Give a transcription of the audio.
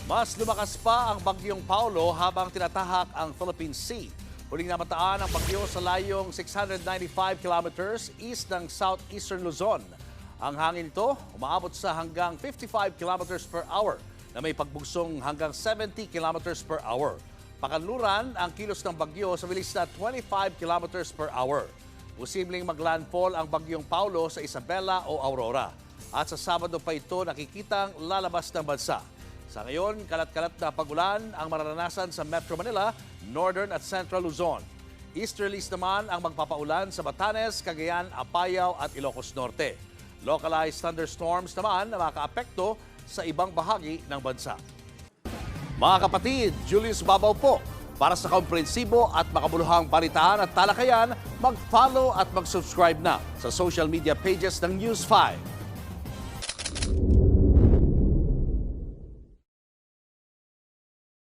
Mas lumakas pa ang bagyong Paulo habang tinatahak ang Philippine Sea. Huling namataan ang bagyo sa layong 695 kilometers east ng southeastern Luzon. Ang hangin nito umaabot sa hanggang 55 kilometers per hour na may pagbugsong hanggang 70 kilometers per hour. Pakanluran ang kilos ng bagyo sa bilis na 25 kilometers per hour. Posibleng maglandfall ang bagyong Paulo sa Isabela o Aurora. At sa Sabado pa ito nakikitang lalabas ng bansa. Sa ngayon, kalat-kalat na pagulan ang mararanasan sa Metro Manila, Northern at Central Luzon. Easterlies naman ang magpapaulan sa Batanes, Cagayan, Apayao at Ilocos Norte. Localized thunderstorms naman na makaapekto sa ibang bahagi ng bansa. Mga kapatid, Julius Babaw po. Para sa komprehensibo at makabuluhang balitaan at talakayan, mag-follow at mag-subscribe na sa social media pages ng News 5.